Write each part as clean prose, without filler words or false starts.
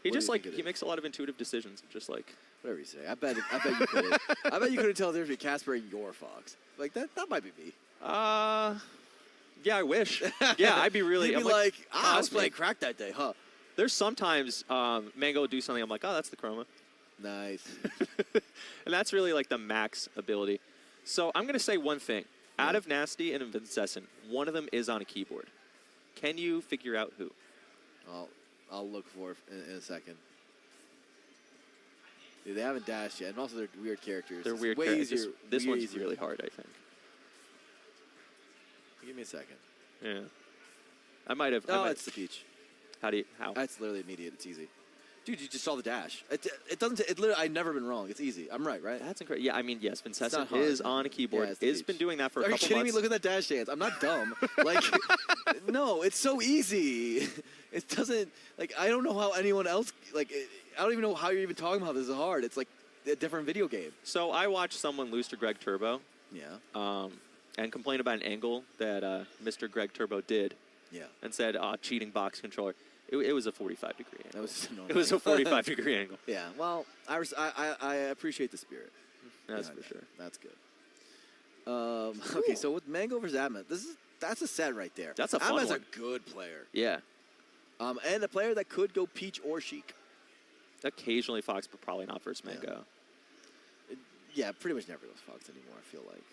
He just like he makes a lot of intuitive decisions. Just like whatever you say. I bet you couldn't. I bet you couldn't tell the difference between Casper and your Fox. Like that might be me. Yeah, I wish. Yeah, I'd be really. You'd be like, I was playing crack that day, huh? There's sometimes Mang0 will do something. I'm like, oh, that's the chroma. Nice. And that's really like the max ability. So I'm gonna say one thing. Out of Nasty and Vincescent, one of them is on a keyboard. Can you figure out who? I'll look for it in a second. Dude, they haven't dashed yet, and also they're weird characters. They're weird characters. This one's really hard, I think. Give me a second. Yeah. I might have. Oh, it's the Peach. How? That's literally immediate. It's easy. Dude, you just saw the dash. It doesn't. It literally. I've never been wrong. It's easy. I'm right? That's incredible. Yeah, I mean, yes, Vincescent is on a keyboard. Yeah, it's been doing that for a couple months. Are you kidding me? Look at that dash dance. I'm not dumb. Like, no, it's so easy. It doesn't. Like, I don't know how anyone else. Like, I don't even know how you're even talking about this is hard. It's like a different video game. So I watched someone lose to Greg Turbo. Yeah. And complain about an angle that Mr. Greg Turbo did. Yeah. And said, cheating box controller. It was a 45-degree angle. That was it was a 45-degree angle. Yeah, well, I appreciate the spirit. That's for sure. That's good. Okay, so with Mang0 versus Ssbm, that's a set right there. That's a fun one. Ssbm's a good player. Yeah. And a player that could go Peach or Sheik. Occasionally Fox, but probably not versus Mang0. Yeah, pretty much never goes Fox anymore, I feel like.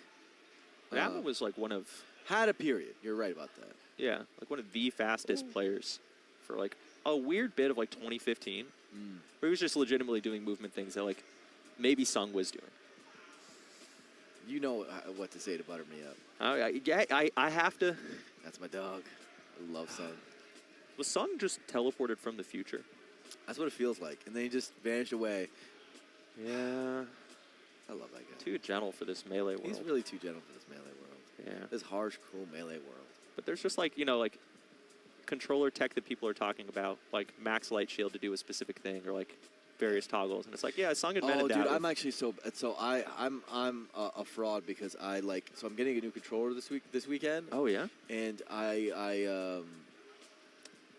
Ssbm was like one of... Had a period. You're right about that. Yeah, like one of the fastest players for like a weird bit of like 2015. Where he was just legitimately doing movement things that like maybe Sung was doing. You know what to say to butter me up. Yeah, I have to. That's my dog. I love Sung. Was Sung just teleported from the future? That's what it feels like. And then he just vanished away. Yeah. I love that guy. Too gentle for this melee world. He's really too gentle for this melee world. Yeah. This harsh, cruel melee world. But there's just like, you know, like controller tech that people are talking about, like max light shield to do a specific thing or like various toggles. And it's like, yeah, Sung invented that. Dude, I'm actually I'm a fraud because so I'm getting a new controller this weekend. Oh yeah. And I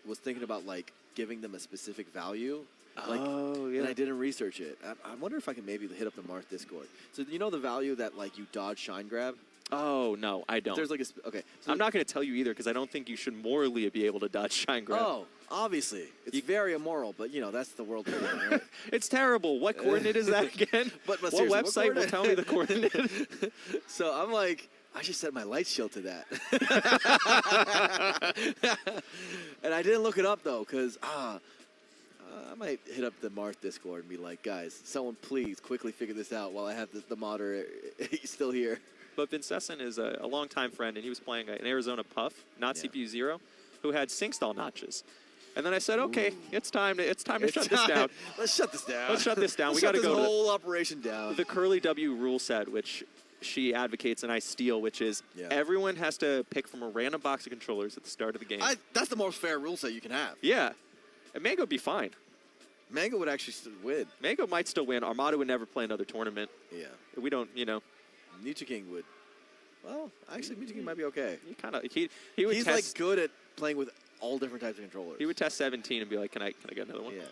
was thinking about like giving them a specific value. Like, oh, yeah. And I didn't research it. I wonder if I can maybe hit up the Marth Discord. So you know the value that like you dodge shine grab? Oh, no, I don't. There's like okay. So I'm not going to tell you either because I don't think you should morally be able to dodge shine grab. Oh, obviously. It's very immoral, but you know, that's the world we're in, right? It's terrible. What coordinate is that again? But what website will tell me the coordinate? So I'm like, I should set my light shield to that. And I didn't look it up though, because I might hit up the Marth Discord and be like, guys, someone please quickly figure this out while I have the modder still here. But Vincescent is a longtime friend, and he was playing an Arizona Puff, not CPU 0, who had sync stall notches. And then I said, okay, it's time to shut this down. Let's shut this down. Let's shut this down. We got to go to the whole operation down. The Curly W rule set, which she advocates and I steal, which is everyone has to pick from a random box of controllers at the start of the game. That's the most fair rule set you can have. Yeah. And Mang0 would be fine. Mang0 would actually still win. Mang0 might still win. Armada would never play another tournament. Yeah. We don't, you know. Nietzsche King would. Well, actually, Nietzsche King might be okay. He would He's test, like good at playing with all different types of controllers. He would test 17 and be like, can I get another one? Yeah.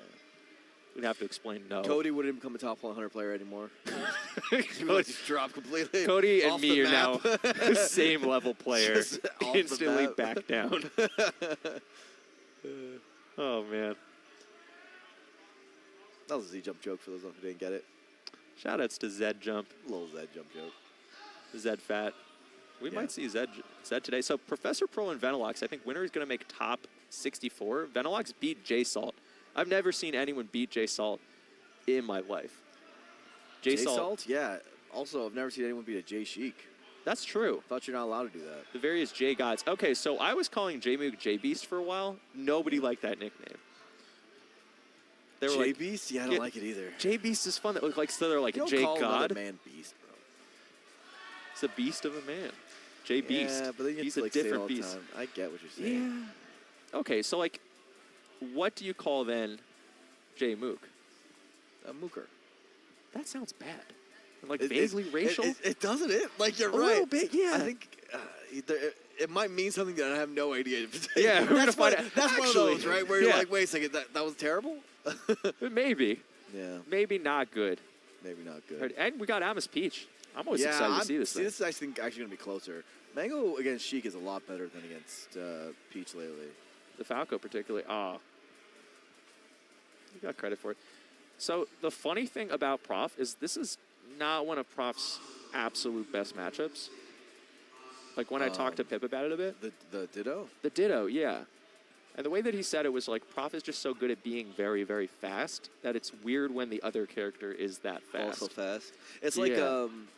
We'd have to explain no. Cody wouldn't become a top 100 player anymore. He would just drop completely. Cody and me are now the same level player. Instantly back down. Oh, man. That was a Z-jump joke for those who didn't get it. Shoutouts to Zed Jump. Little Zed jump joke. Zed Fat. We might see Zed today. So Professor Pro and Venelux, I think winner is going to make top 64. Venelux beat J-Salt. I've never seen anyone beat J-Salt in my life. J-Salt? Yeah. Also, I've never seen anyone beat a J-Sheik. That's true. Thought you're not allowed to do that. The various J-Gods. Okay, so I was calling J-Moog J-Beast for a while. Nobody liked that nickname. J-Beast? Yeah, I don't like it either. J-Beast is fun. That look like, so they're like you don't J-God. call another man Beast, bro. It's a beast of a man. J-Beast. Yeah, but then he's to, a like, different beast. I get what you're saying. Yeah. Okay, so like, what do you call then J-Moog? A mooker. That sounds bad. Like vaguely racial? It doesn't it? Like, you're right. A little bit, yeah. I think it might mean something that I have no idea. Yeah, we're going to find out. That's one of those, right? Where you're like, wait a second, that was terrible? Maybe. Yeah. Maybe not good. Maybe not good. And we got Amos Peach. I'm always excited to see this thing. This is, I think, actually going to be closer. Mang0 against Sheik is a lot better than against Peach lately. The Falco particularly. Oh. You got credit for it. So the funny thing about Prof is this is not one of Prof's absolute best matchups. Like when I talked to Pip about it a bit. The Ditto? The Ditto, yeah. And the way that he said it was like Prof is just so good at being very, very fast that it's weird when the other character is that fast. Also fast. It's like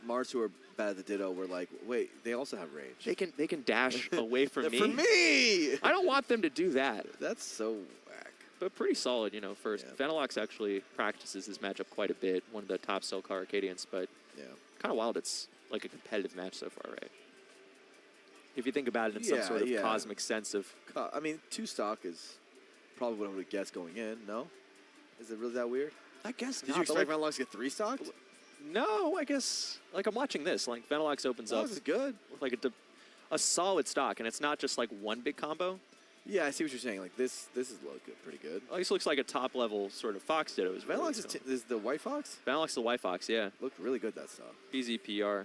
Mars who are bad at the Ditto were like, wait, they also have range. They can dash away from me. For me! I don't want them to do that. That's so whack. But pretty solid, you know, first. Yeah. Venelux actually practices this matchup quite a bit, one of the top Cellcar Arcadians, but kind of wild it's like a competitive match so far, right? If you think about it in some sort of cosmic sense of... I mean, 2 stock is probably what I would guess going in, no? Is it really that weird? I guess Did you expect Venelux to get 3 stocked? No, I guess... Like, I'm watching this. Like, Venelux opens up... This is good. With, like, a solid stock, and it's not just, like, one big combo. Yeah, I see what you're saying. Like, this is pretty good. At least looks like a top-level sort of Fox Ditto. Venelux is the White Fox? Venelux the White Fox, yeah. Looked really good, that stock. PZPR.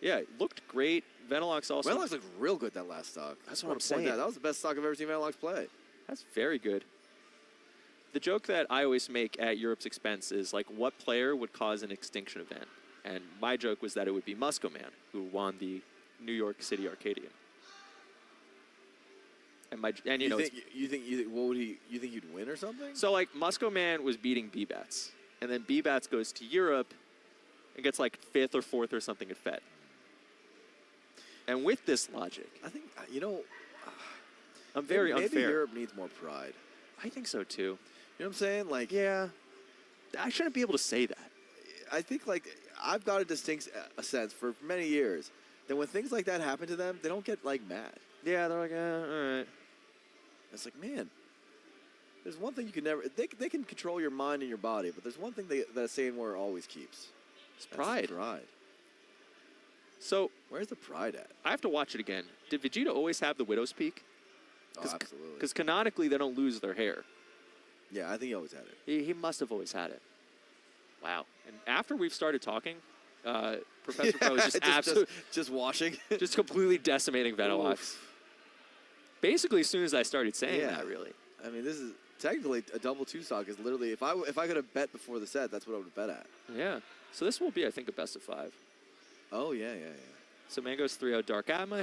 Yeah, it looked great. Venelux also... Venelux looked real good that last stock. That's what I'm saying. That was the best stock I've ever seen Venelux play. That's very good. The joke that I always make at Europe's expense is, like, what player would cause an extinction event? And my joke was that it would be Mang0, who won the New York City Arcadian. And you know, you think he'd win or something? So, like, Mang0 was beating Btss, and then Btss goes to Europe and gets, like, 5th or 4th or something at FET. And with this logic, I think, you know, I'm very unfair. Maybe Europe needs more pride. I think so, too. You know what I'm saying? Like, yeah. I shouldn't be able to say that. I think, like, I've got a distinct sense for many years that when things like that happen to them, they don't get, like, mad. Yeah, they're like, all right. It's like, man, there's one thing you can never... They can control your mind and your body, but there's one thing that Saiyan Warrior always keeps. It's pride. Pride. So... Where's the pride at? I have to watch it again. Did Vegeta always have the Widow's Peak? Oh, absolutely. Because canonically, they don't lose their hair. Yeah, I think he always had it. He must have always had it. Wow. And after we've started talking, Professor Pro is just washing. just completely decimating Venelux. Basically, as soon as I started saying that, really. I mean, this is technically a double 2 stock. Is literally, if I could have bet before the set, that's what I would have bet at. Yeah. So this will be, I think, a best of 5. Oh, yeah. So Mang0's 3-0 Darkatma.